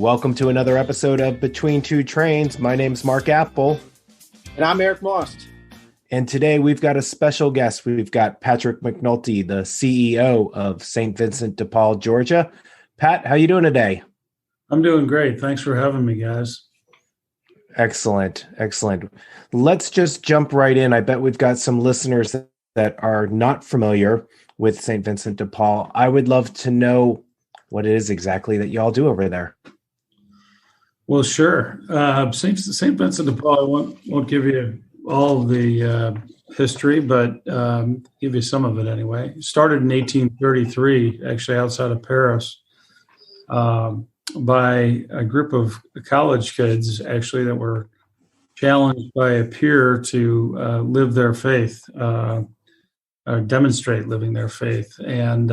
welcome to another episode of Between Two Trains. My name's Mark Apple. And I'm Eric Most. And today we've got a special guest. We've got Patrick McNulty, the CEO of St. Vincent de Paul Georgia. Pat, how you doing today? I'm doing great. Thanks for having me, guys. Excellent. Let's just jump right in. I bet we've got some listeners that are not familiar with St. Vincent de Paul. I would love to know what it is exactly that y'all do over there. Well, sure. St. Vincent de Paul, I won't give you all the history, but give you some of it anyway. It started in 1833, actually outside of Paris, by a group of college kids, actually, that were challenged by a peer to live their faith, demonstrate living their faith. And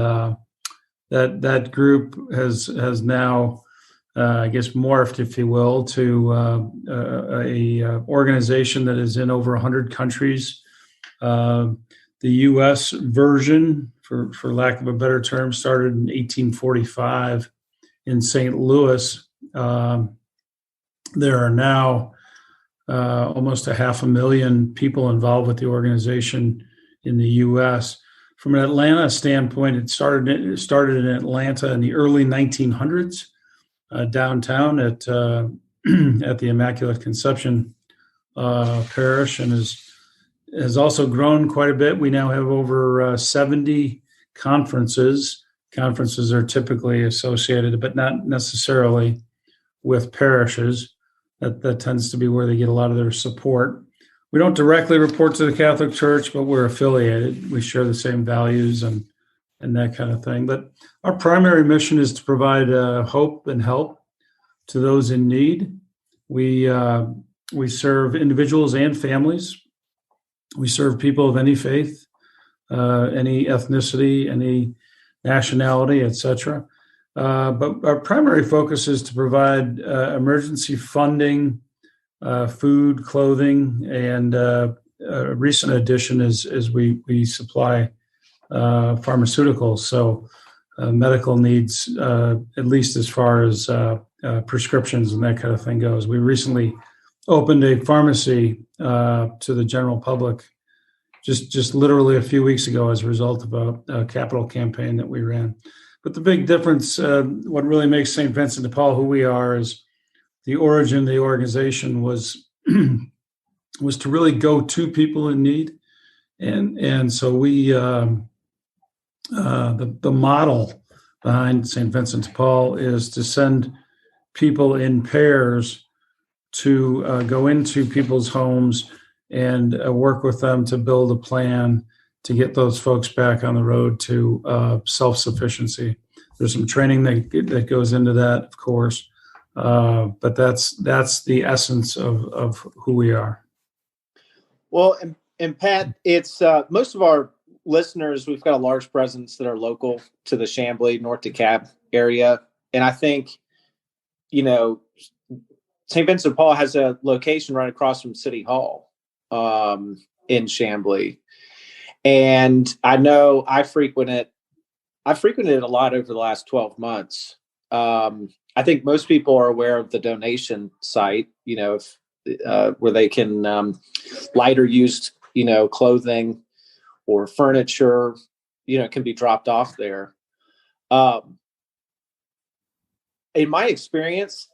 that group has now, I guess, morphed, if you will, to a organization that is in over 100 countries. The U.S. version, for lack of a better term, started in 1845 in St. Louis. There are now almost 500,000 people involved with the organization in the U.S. From an Atlanta standpoint, it started in Atlanta in the early 1900s, downtown at the Immaculate Conception Parish, and has also grown quite a bit. We now have over 70 conferences. Conferences are typically associated, but not necessarily with parishes. That tends to be where they get a lot of their support. We don't directly report to the Catholic Church, but we're affiliated. We share the same values and that kind of thing. But our primary mission is to provide hope and help to those in need. We serve individuals and families. We serve people of any faith, any ethnicity, any nationality, etc. But our primary focus is to provide emergency funding, food, clothing, and a recent addition is we supply pharmaceuticals. So medical needs, at least as far as prescriptions and that kind of thing goes. We recently opened a pharmacy to the general public just literally a few weeks ago as a result of a capital campaign that we ran. But the big difference, what really makes St. Vincent de Paul who we are, is the origin of the organization was to really go to people in need. And so we, the model behind St. Vincent de Paul is to send people in pairs to go into people's homes and work with them to build a plan to get those folks back on the road to self-sufficiency. There's some training that goes into that, of course, but that's the essence of who we are. Well, and Pat, it's most of our listeners, we've got a large presence that are local to the Chamblee, North DeKalb area. And I think, St. Vincent de Paul has a location right across from City Hall in Chamblee. And I know I frequented it a lot over the last 12 months. I think most people are aware of the donation site, where they can lighter used, clothing or furniture, can be dropped off there. In my experience,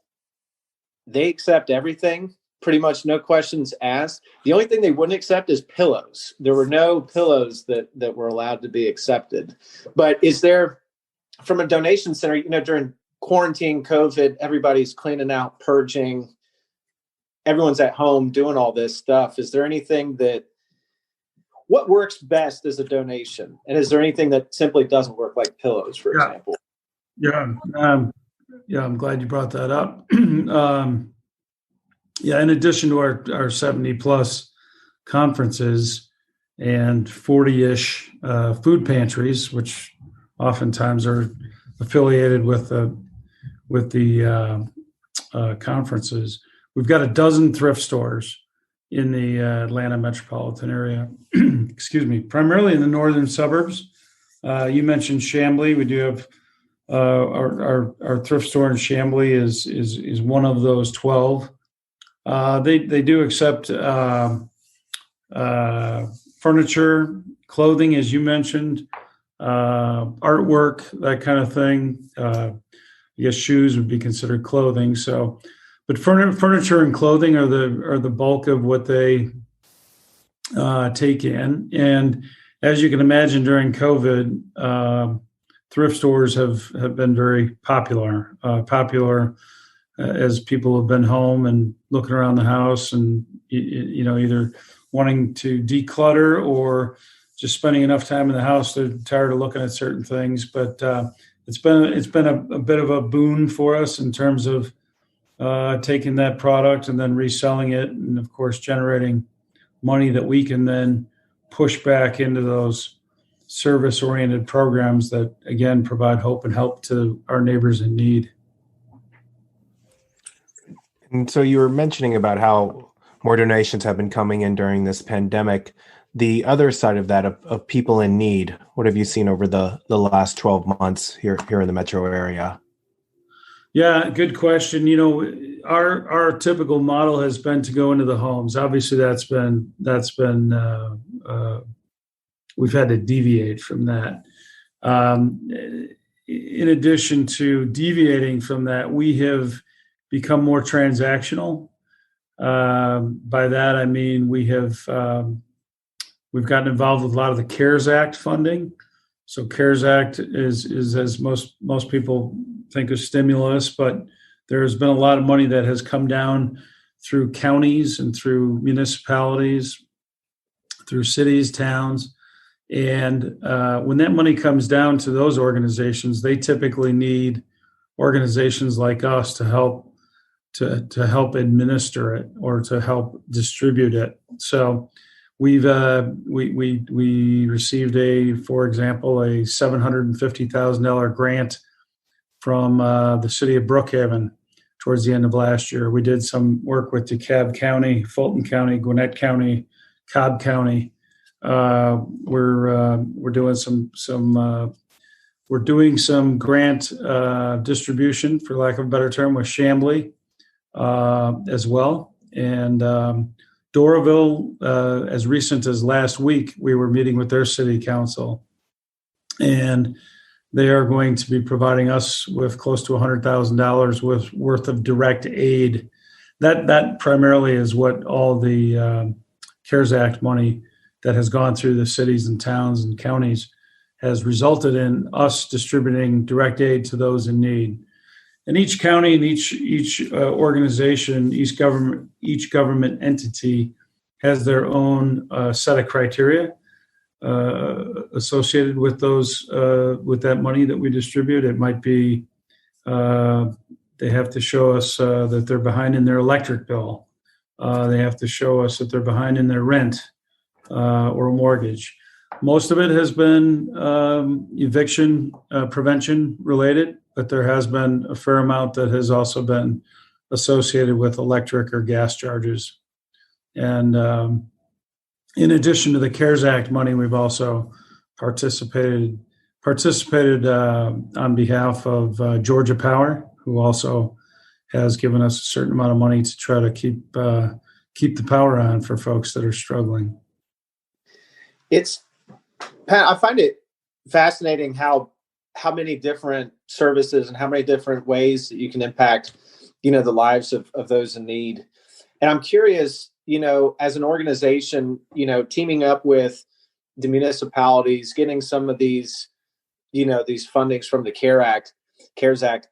they accept everything, pretty much no questions asked. The only thing they wouldn't accept is pillows. There were no pillows that were allowed to be accepted. But is there, from a donation center, during quarantine, COVID, everybody's cleaning out, purging, everyone's at home doing all this stuff. Is there anything what works best as a donation? And is there anything that simply doesn't work, like pillows, for example? Yeah. I'm glad you brought that up. In addition to our 70 plus conferences and 40-ish food pantries, which oftentimes are affiliated with the conferences, we've got a dozen thrift stores in the Atlanta metropolitan area. Excuse me, primarily in the northern suburbs. You mentioned Chamblee. We do have Our thrift store in Chamblee is one of those 12. They do accept furniture, clothing, as you mentioned, artwork, that kind of thing. I guess shoes would be considered clothing. So, but furniture and clothing are the bulk of what they take in. And as you can imagine, during COVID, thrift stores have been very popular. As people have been home and looking around the house, and either wanting to declutter or just spending enough time in the house they're tired of looking at certain things. But it's been a bit of a boon for us in terms of taking that product and then reselling it, and of course generating money that we can then push back into those service-oriented programs that again provide hope and help to our neighbors in need. And so you were mentioning about how more donations have been coming in during this pandemic. The other side of that, of people in need, what have you seen over the last 12 months here in the metro area? Yeah, good question. Our typical model has been to go into the homes. Obviously, that's been we've had to deviate from that. In addition to deviating from that, we have become more transactional. By that, I mean we've gotten involved with a lot of the CARES Act funding. So CARES Act is as most people think of stimulus, but there has been a lot of money that has come down through counties and through municipalities, through cities, towns. And when that money comes down to those organizations, they typically need organizations like us to help administer it or to help distribute it. So we received for example, a $750,000 grant from the city of Brookhaven towards the end of last year. We did some work with DeKalb County, Fulton County, Gwinnett County, Cobb County. We're doing some grant distribution, for lack of a better term, with Chamblee as well. And Doraville, as recent as last week, we were meeting with their city council, and they are going to be providing us with close to $100,000 worth of direct aid. That primarily is what all the CARES Act money that has gone through the cities and towns and counties has resulted in us distributing direct aid to those in need. And each county and each organization, each government entity has their own set of criteria associated with those with that money that we distribute. It might be they have to show us that they're behind in their electric bill. They have to show us that they're behind in their rent or mortgage. Most of it has been eviction prevention related, but there has been a fair amount that has also been associated with electric or gas charges. And in addition to the CARES Act money, we've also participated on behalf of Georgia Power, who also has given us a certain amount of money to try to keep the power on for folks that are struggling. Pat, I find it fascinating how many different services and how many different ways that you can impact, the lives of those in need. And I'm curious, as an organization, teaming up with the municipalities, getting some of these, these fundings from the CARES Act,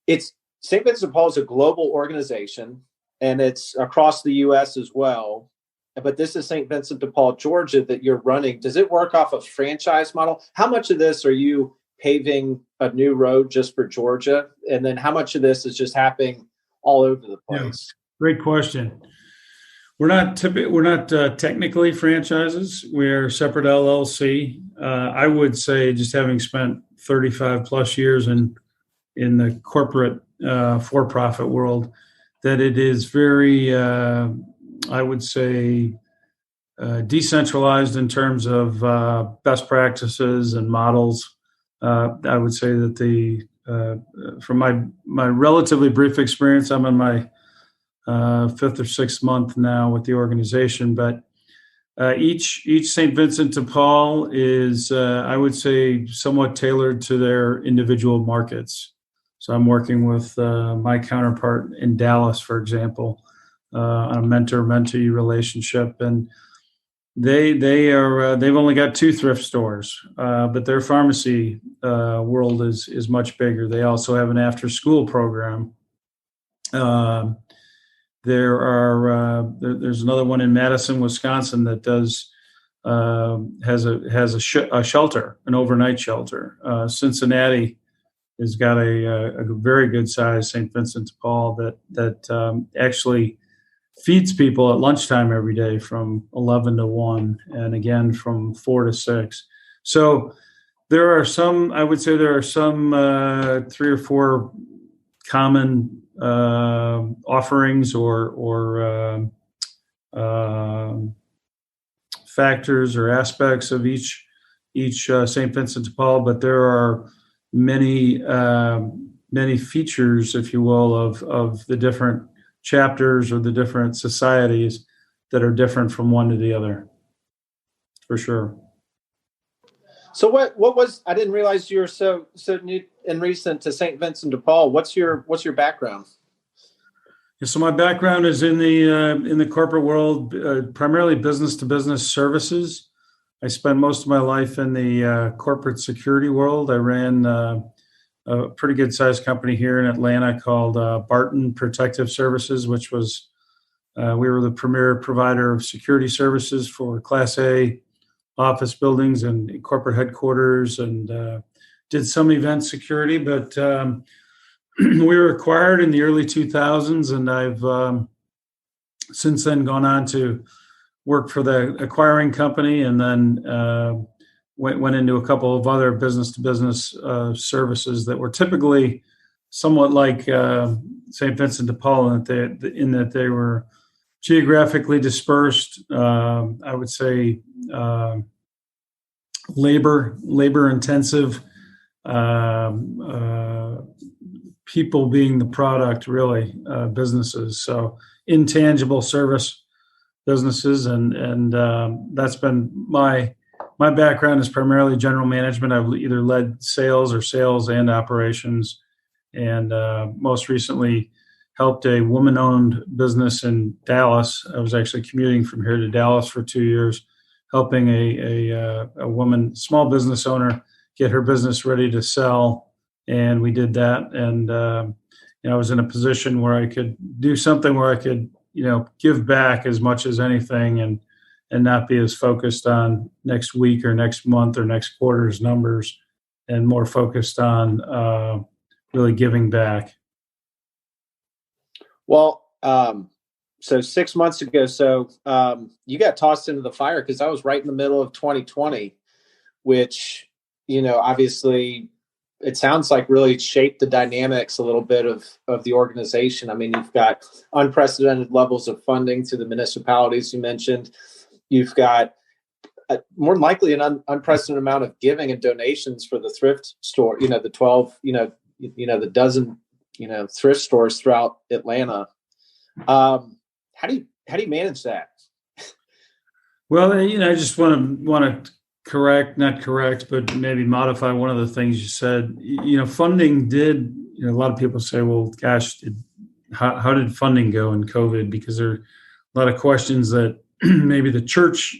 it's St. Vincent de Paul is a global organization, and it's across the U.S. as well. But this is St. Vincent de Paul, Georgia, that you're running. Does it work off a franchise model? How much of this are you paving a new road just for Georgia? And then how much of this is just happening all over the place? Yeah, great question. We're not technically franchises. We're separate LLC. I would say, just having spent 35 plus years in the corporate for-profit world, that it is very I would say decentralized in terms of best practices and models. I would say that from my relatively brief experience, I'm in my fifth or sixth month now with the organization, but each St. Vincent de Paul is, I would say, somewhat tailored to their individual markets. So I'm working with my counterpart in Dallas, for example, on a mentor-mentee relationship, and they've only got 2 thrift stores, but their pharmacy world is much bigger. They also have an after-school program. There's another one in Madison, Wisconsin that has a shelter, an overnight shelter. Cincinnati has got a very good size St. Vincent de Paul that actually feeds people at lunchtime every day from 11 to 1, and again from 4 to 6. So there are some, I would say there are some 3 or 4 common offerings or factors or aspects of each St. Vincent de Paul, but there are many features, if you will, of the different chapters or the different societies that are different from one to the other, for sure. So what was, I didn't realize you were so new and recent to St. Vincent de Paul. What's your background? Yeah, so my background is in the corporate world, primarily business to business services. I spent most of my life in the corporate security world. I ran a pretty good sized company here in Atlanta called Barton Protective Services, which was we were the premier provider of security services for Class A office buildings and corporate headquarters, and did some event security. But we were acquired in the early 2000s, and I've since then gone on to work for the acquiring company, and then went into a couple of other business-to-business services that were typically somewhat like St. Vincent de Paul, in that they were geographically dispersed. I would say labor intensive, people being the product, really, businesses. So intangible service businesses, and that's been my background is primarily general management. I've either led sales or sales and operations, and most recently helped a woman-owned business in Dallas. I was actually commuting from here to Dallas for 2 years, helping a woman, small business owner, get her business ready to sell, and we did that. And I was in a position where I could do something where I could, give back as much as anything, and not be as focused on next week or next month or next quarter's numbers, and more focused on really giving back. Well, so 6 months ago, you got tossed into the fire because I was right in the middle of 2020, which, obviously it sounds like really shaped the dynamics a little bit of the organization. I mean, you've got unprecedented levels of funding to the municipalities you mentioned. You've got more likely an unprecedented amount of giving and donations for the thrift store, the 12, the dozen, thrift stores throughout Atlanta. How do you manage that? Well, I just want to not correct, but maybe modify one of the things you said. Funding did, a lot of people say, well, gosh, how did funding go in COVID? Because there are a lot of questions that maybe the church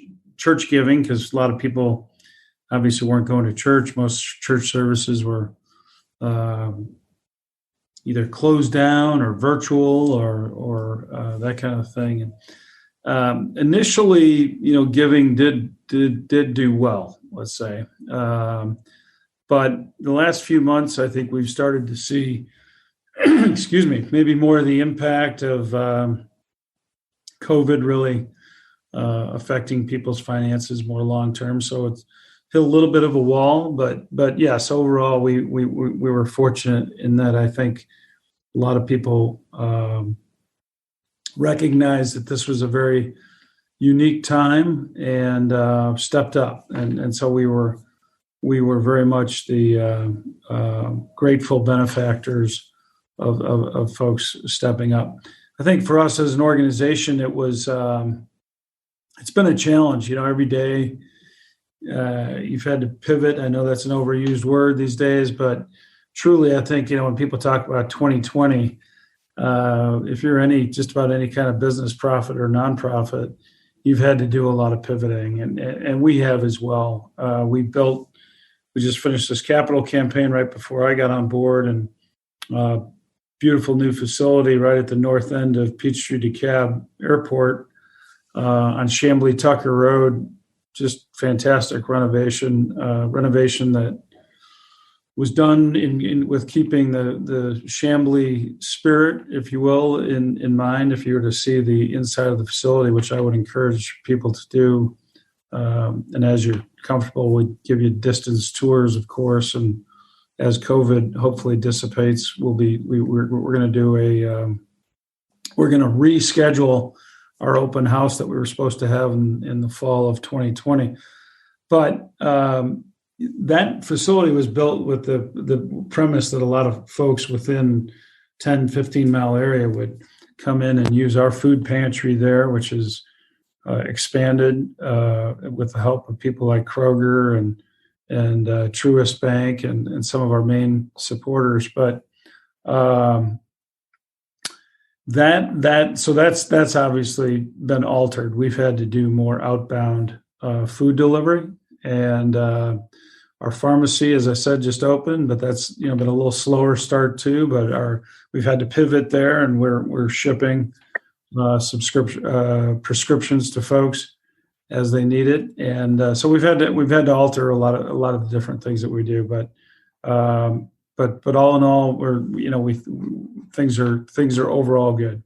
giving, because a lot of people obviously weren't going to church. Most church services were either closed down or virtual or that kind of thing. And initially, giving did do well, let's say. But the last few months, I think we've started to see, excuse me, maybe more of the impact of COVID really affecting people's finances more long term. So it's hit a little bit of a wall, but yes, overall we were fortunate in that I think a lot of people recognized that this was a very unique time and stepped up, and so we were we were very much the grateful benefactors of folks stepping up. I think for us as an organization, it was it's been a challenge. Every day you've had to pivot. I know that's an overused word these days, but truly, I think when people talk about 2020, if you're just about any kind of business, profit or nonprofit, you've had to do a lot of pivoting, and we have as well. We just finished this capital campaign right before I got on board, and beautiful new facility right at the north end of Peachtree DeKalb Airport on Chamblee Tucker Road. Just fantastic renovation that was done with keeping the Chamblee spirit, if you will, in mind. If you were to see the inside of the facility, which I would encourage people to do, and as you're comfortable, we give you distance tours, of course. And as COVID hopefully dissipates, we're going to reschedule our open house that we were supposed to have in the fall of 2020. But that facility was built with the premise that a lot of folks within 10, 15-mile area would come in and use our food pantry there, which is expanded with the help of people like Kroger and Truist Bank and some of our main supporters. But that's obviously been altered. We've had to do more outbound food delivery, and our pharmacy, as I said, just opened, but that's been a little slower start too. But we've had to pivot there, and we're shipping prescriptions to folks as they need it, and so we've had to alter a lot of the different things that we do. But all in all, things are overall good.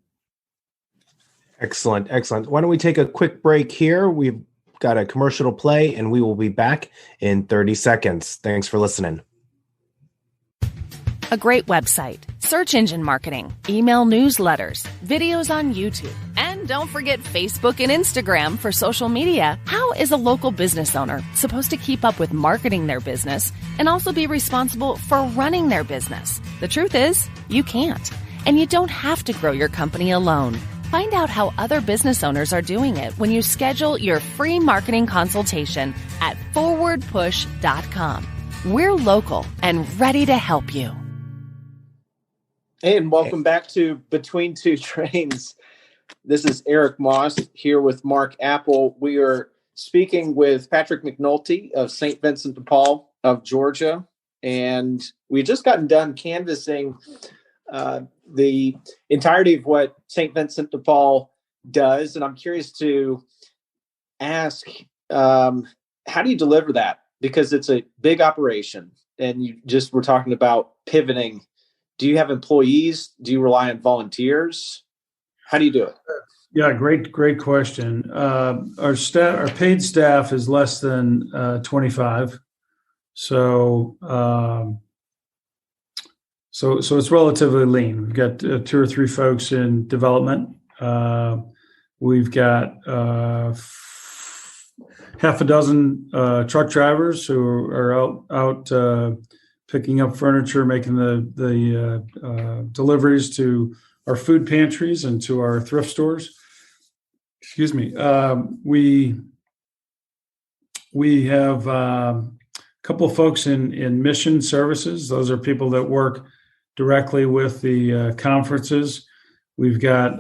Excellent. Why don't we take a quick break here? We've got a commercial to play, and we will be back in 30 seconds. Thanks for listening. A great website, search engine marketing, email newsletters, videos on YouTube, and don't forget Facebook and Instagram for social media. How is a local business owner supposed to keep up with marketing their business and also be responsible for running their business? The truth is, you can't. And you don't have to grow your company alone. Find out how other business owners are doing it when you schedule your free marketing consultation at forwardpush.com. We're local and ready to help you. Hey, and welcome back to Between Two Trains. This is Eric Moss here with Mark Apple. We are speaking with Patrick McNulty of St. Vincent de Paul of Georgia. And we just gotten done canvassing the entirety of what St. Vincent de Paul does. And I'm curious to ask, how do you deliver that? Because it's a big operation, and you just were talking about pivoting. Do you have employees? Do you rely on volunteers? How do you do it? Yeah, great question. Our paid staff is less than 25. So it's relatively lean. We've got 2 or 3 folks in development. We've got half a dozen truck drivers who are out picking up furniture, making the deliveries to our food pantries and to our thrift stores. Excuse me. We have a couple of folks in mission services. Those are people that work directly with the conferences. We've got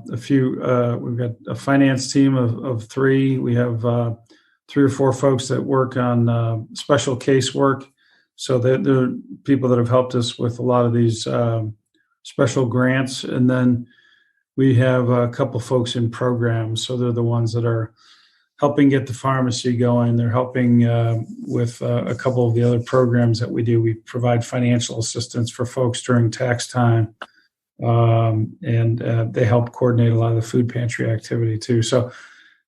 we've got a finance team of 3. We have 3 or 4 folks that work on special case work. So they're people that have helped us with a lot of these special grants. And then we have a couple folks in programs. So they're the ones that are helping get the pharmacy going. They're helping with a couple of the other programs that we do. We provide financial assistance for folks during tax time. And they help coordinate a lot of the food pantry activity too. So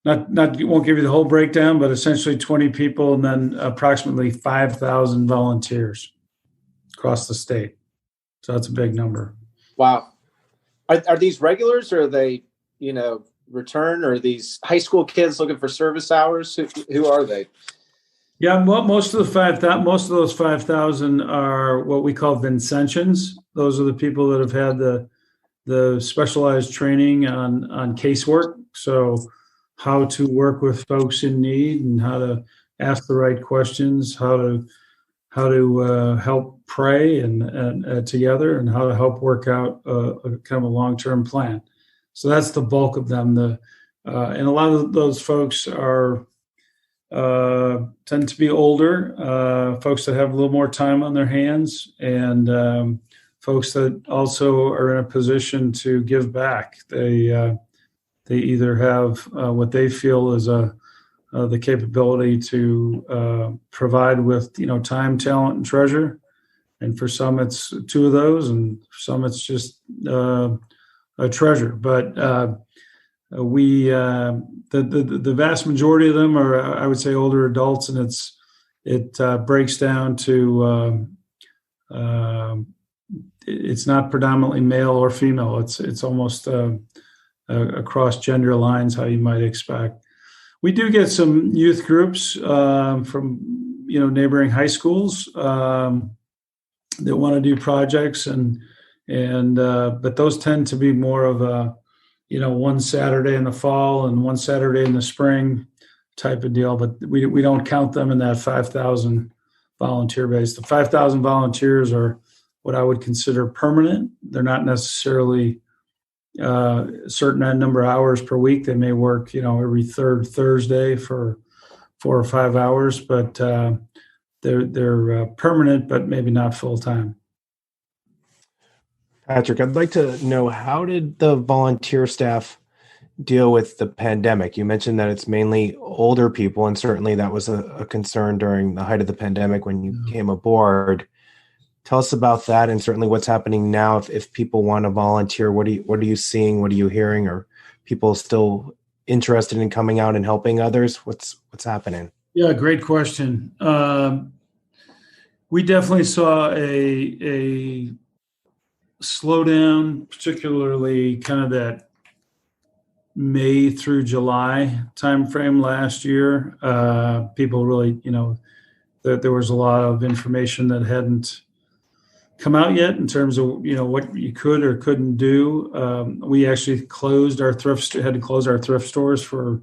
won't give you the whole breakdown, but essentially 20 people and then approximately 5,000 volunteers across the state. So that's a big number. Wow. Are these regulars, or are they, return, or are these high school kids looking for service hours? Who are they? Yeah, well, most of those 5,000 are what we call Vincentians. Those are the people that have had the specialized training on casework. So how to work with folks in need and how to ask the right questions, how to help pray and together, and how to help work out a kind of a long-term plan. So that's the bulk of them. And a lot of those folks are tend to be older, folks that have a little more time on their hands, and folks that also are in a position to give back. They either have what they feel is the capability to provide with time, talent, and treasure, and for some it's two of those, and for some it's just a treasure. But the vast majority of them are, I would say, older adults, and it breaks down to it's not predominantly male or female. It's almost across gender lines, how you might expect. We do get some youth groups from neighboring high schools that want to do projects, and but those tend to be more of a one Saturday in the fall and one Saturday in the spring type of deal. But we don't count them in that 5,000 volunteer base. The 5,000 volunteers are what I would consider permanent. They're not necessarily a certain number of hours per week. They may work, every third Thursday for 4 or 5 hours, but they're permanent, but maybe not full time. Patrick, I'd like to know, how did the volunteer staff deal with the pandemic? You mentioned that it's mainly older people, and certainly that was a concern during the height of the pandemic when you came aboard. Tell us about that, and certainly what's happening now. If people want to volunteer, what are you seeing? What are you hearing? Are people still interested in coming out and helping others? What's happening? Yeah, great question. We definitely saw a slowdown, particularly kind of that May through July timeframe last year. People really, that there was a lot of information that hadn't come out yet in terms of what you could or couldn't do. We actually had to close our thrift stores for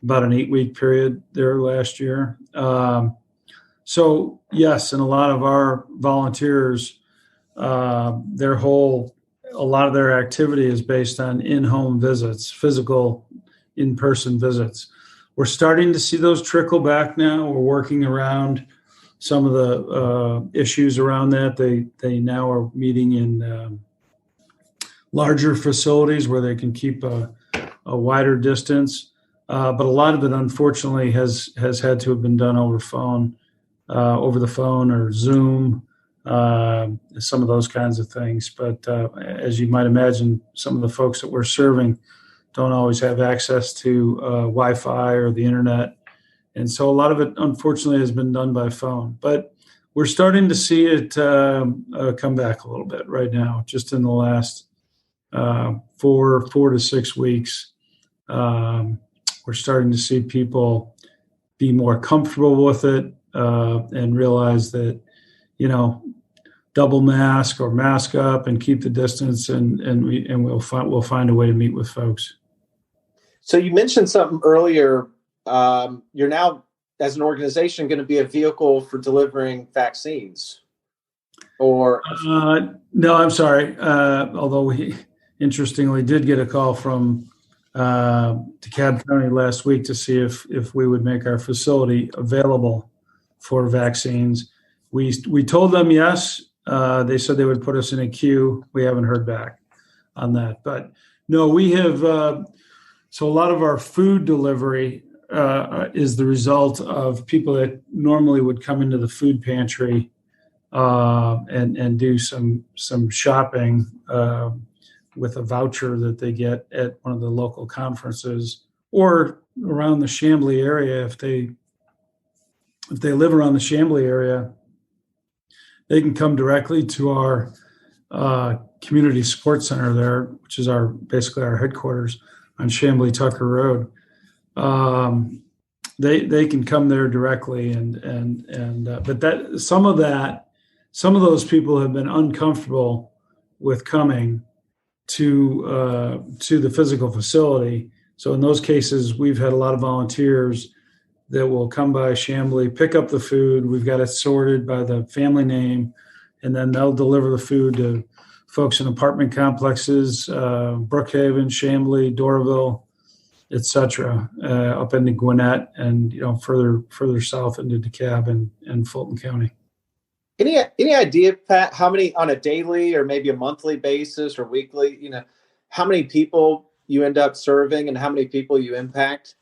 about an 8-week period there last year. So yes, and a lot of our volunteers, a lot of their activity is based on in-home visits, physical in-person visits. We're starting to see those trickle back now. We're working around some of the issues around that. They now are meeting in larger facilities where they can keep a wider distance. But a lot of it, unfortunately, has had to have been done over the phone or Zoom, some of those kinds of things. But as you might imagine, some of the folks that we're serving don't always have access to Wi-Fi or the internet. And so a lot of it, unfortunately, has been done by phone. But we're starting to see it come back a little bit right now, just in the last 4 to 6 weeks. We're starting to see people be more comfortable with it and realize that, double mask or mask up and keep the distance, and we'll find a way to meet with folks. So you mentioned something earlier. You're now, as an organization, going to be a vehicle for delivering vaccines. Or no, I'm sorry. Although we interestingly did get a call from DeKalb County last week to see if we would make our facility available for vaccines. We told them yes. They said they would put us in a queue. We haven't heard back on that, but no, we have. So a lot of our food delivery is the result of people that normally would come into the food pantry and do some shopping with a voucher that they get at one of the local conferences or around the Chamblee area. If they live around the Chamblee area, they can come directly to our community support center there, which is basically our headquarters on Chamblee Tucker Road. they can come there directly, but that some of those people have been uncomfortable with coming to the physical facility. So in those cases, we've had a lot of volunteers that will come by Chamblee, pick up the food. We've got it sorted by the family name, and then they'll deliver the food to folks in apartment complexes, Brookhaven, Chamblee, Doraville, et cetera, up into Gwinnett and further south into DeKalb and Fulton County. Any idea, Pat, how many on a daily or maybe a monthly basis or weekly, how many people you end up serving and how many people you impact?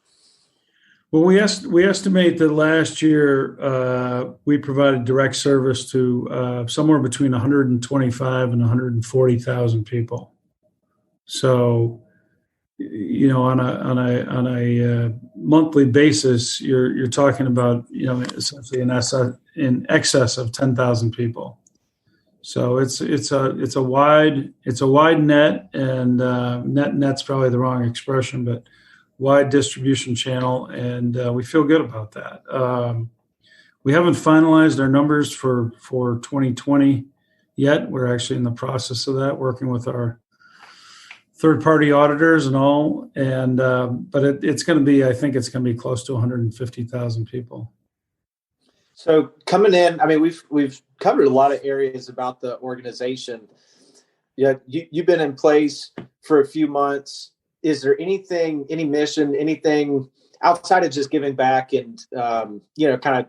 Well, we estimate that last year we provided direct service to somewhere between 125 and 140,000 people. So, on a monthly basis, you're talking about essentially in excess of 10,000 people. So it's a wide net, and net's probably the wrong expression, but wide distribution channel, and we feel good about that. We haven't finalized our numbers for 2020 yet. We're actually in the process of that, working with our third-party auditors and all, and but it's going to be, I think it's going to be close to 150,000 people. So coming in, I mean, we've covered a lot of areas about the organization. Yeah, you've been in place for a few months. Is there anything, any mission, anything outside of just giving back and, kind of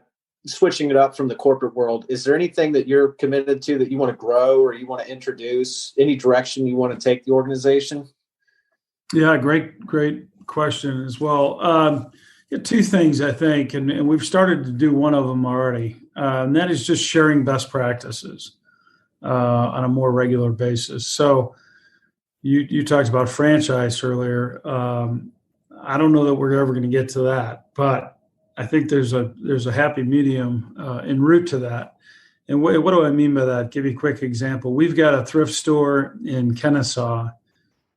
switching it up from the corporate world? Is there anything that you're committed to that you want to grow or you want to introduce, any direction you want to take the organization? Yeah, great question as well. Two things, I think, and we've started to do one of them already, and that is just sharing best practices on a more regular basis. So you talked about franchise earlier. I don't know that we're ever going to get to that, but I think there's a happy medium en route to that. And what do I mean by that? Give you a quick example. We've got a thrift store in Kennesaw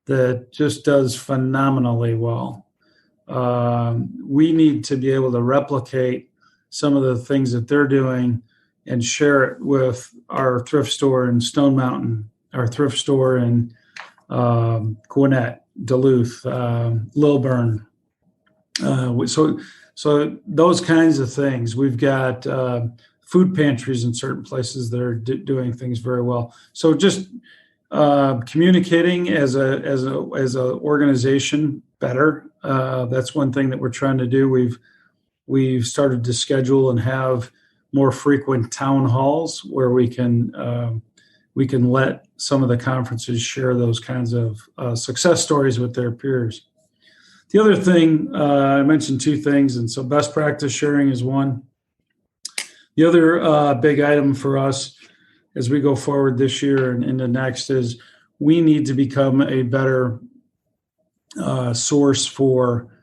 that just does phenomenally well. We need to be able to replicate some of the things that they're doing and share it with our thrift store in Stone Mountain, our thrift store in Gwinnett, Duluth, Lilburn. So those kinds of things. We've got food pantries in certain places that are doing things very well. So just communicating as a organization better. That's one thing that we're trying to do. We've started to schedule and have more frequent town halls where we can let some of the conferences share those kinds of success stories with their peers. The other thing, I mentioned two things, and so best practice sharing is one. The other big item for us as we go forward this year and into next is we need to become a better source for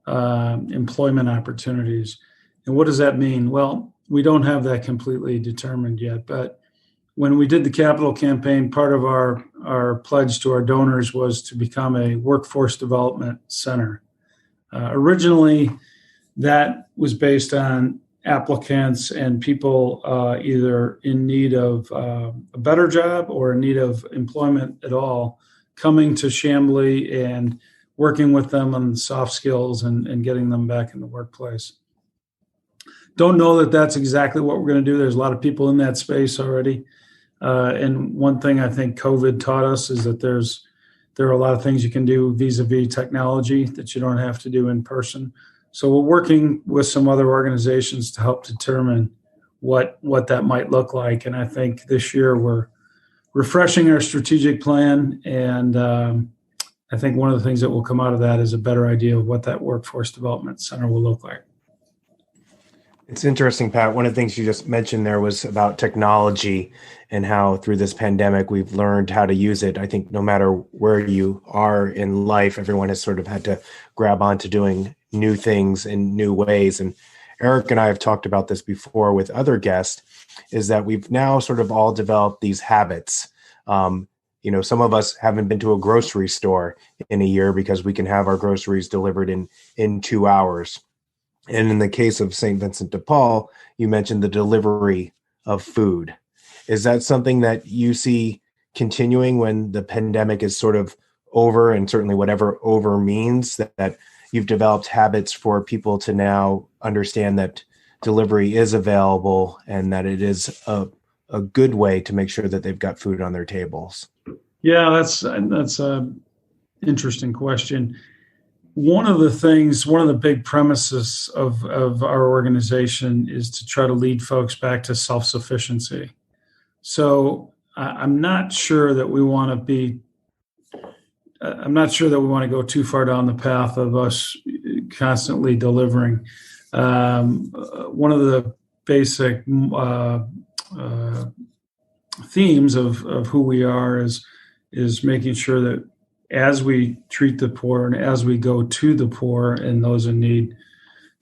employment opportunities. And what does that mean? Well, we don't have that completely determined yet, but when we did the capital campaign, part of our pledge to our donors was to become a workforce development center. Originally, that was based on applicants and people either in need of a better job or in need of employment at all, coming to Chamblee and working with them on soft skills and getting them back in the workplace. Don't know that that's exactly what we're going to do. There's a lot of people in that space already. And one thing I think COVID taught us is that there are a lot of things you can do vis-a-vis technology that you don't have to do in person. So we're working with some other organizations to help determine what that might look like. And I think this year we're refreshing our strategic plan. And I think one of the things that will come out of that is a better idea of what that workforce development center will look like. It's interesting, Pat. One of the things you just mentioned there was about technology and how through this pandemic, we've learned how to use it. I think no matter where you are in life, everyone has sort of had to grab onto doing new things in new ways. And Eric and I have talked about this before with other guests, is that we've now sort of all developed these habits. Some of us haven't been to a grocery store in a year because we can have our groceries delivered in 2 hours. And in the case of St. Vincent de Paul, you mentioned the delivery of food. Is that something that you see continuing when the pandemic is sort of over, and certainly whatever over means, that you've developed habits for people to now understand that delivery is available and that it is a good way to make sure that they've got food on their tables? Yeah, that's a interesting question. One of the big premises of our organization is to try to lead folks back to self-sufficiency. So I'm not sure that we want to go too far down the path of us constantly delivering. One of the basic themes of who we are is making sure that as we treat the poor and as we go to the poor and those in need,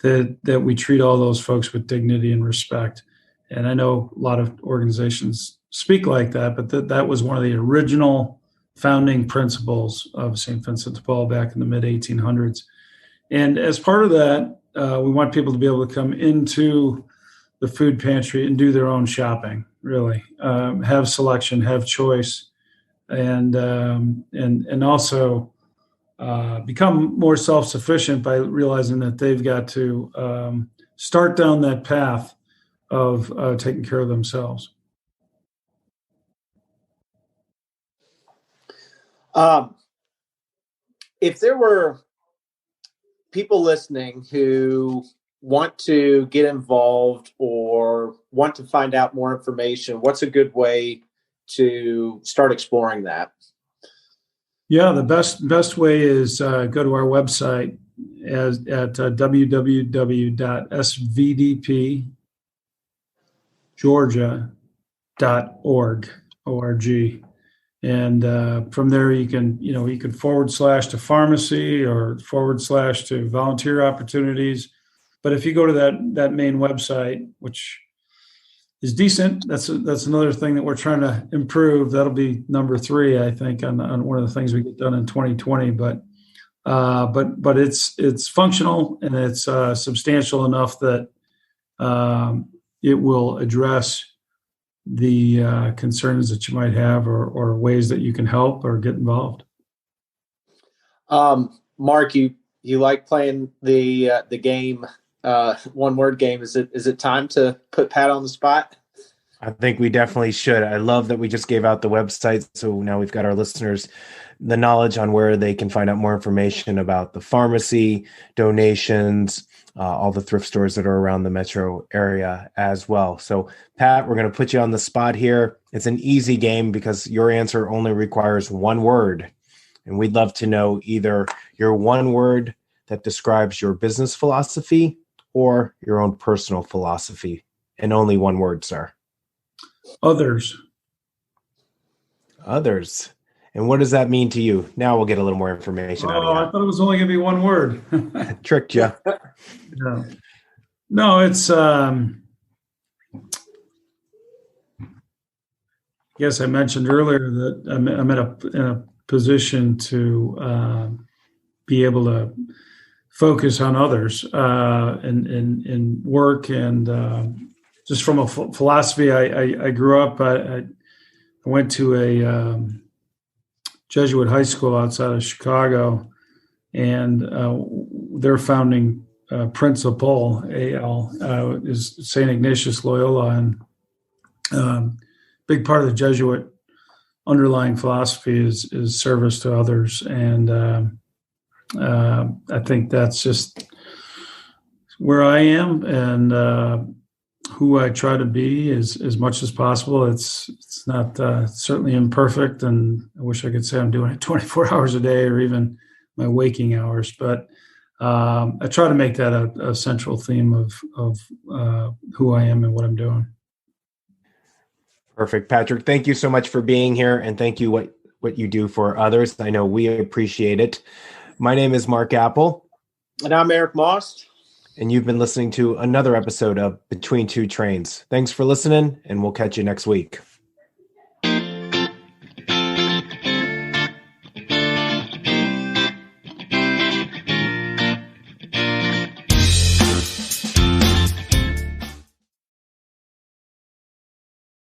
that we treat all those folks with dignity and respect. And I know a lot of organizations speak like that, but that was one of the original founding principles of St. Vincent de Paul back in the mid-1800s. And as part of that, we want people to be able to come into the food pantry and do their own shopping, really, have selection, have choice, and also become more self-sufficient by realizing that they've got to start down that path of taking care of themselves. If there were people listening who want to get involved or want to find out more information, what's a good way to start exploring that? Yeah, the best way is go to our website at www.svdpgeorgia.org. And from there, you can forward / to pharmacy or / to volunteer opportunities. But if you go to that main website, which is decent, that's another thing that we're trying to improve. That'll be number 3, I think, on one of the things we get done in 2020. But it's functional and it's substantial enough that it will address the concerns that you might have or ways that you can help or get involved. Mark, you like playing the game, one word game. Is it time to put Pat on the spot? I think we definitely should. I love that we just gave out the website, so now we've got our listeners the knowledge on where they can find out more information about the pharmacy, donations, all the thrift stores that are around the metro area as well. So, Pat, we're going to put you on the spot here. It's an easy game because your answer only requires one word. And we'd love to know either your one word that describes your business philosophy or your own personal philosophy. And only one word, sir. Others. Others. And what does that mean to you? Now we'll get a little more information out of you. I thought it was only going to be one word. Tricked you. No, it's, I guess I mentioned earlier that I'm in a position to be able to focus on others in work and just from a philosophy. I grew up, I went to a Jesuit high school outside of Chicago, and their founding principle, AL, is St. Ignatius Loyola, and big part of the Jesuit underlying philosophy is service to others, and I think that's just where I am and who I try to be as much as possible. It's not certainly imperfect, and I wish I could say I'm doing it 24 hours a day or even my waking hours, but I try to make that a central theme of who I am and what I'm doing. Perfect. Patrick, thank you so much for being here, and thank you what you do for others. I know we appreciate it. My name is Mark Apple. And I'm Eric Moss. And you've been listening to another episode of Between Two Trains. Thanks for listening, and we'll catch you next week.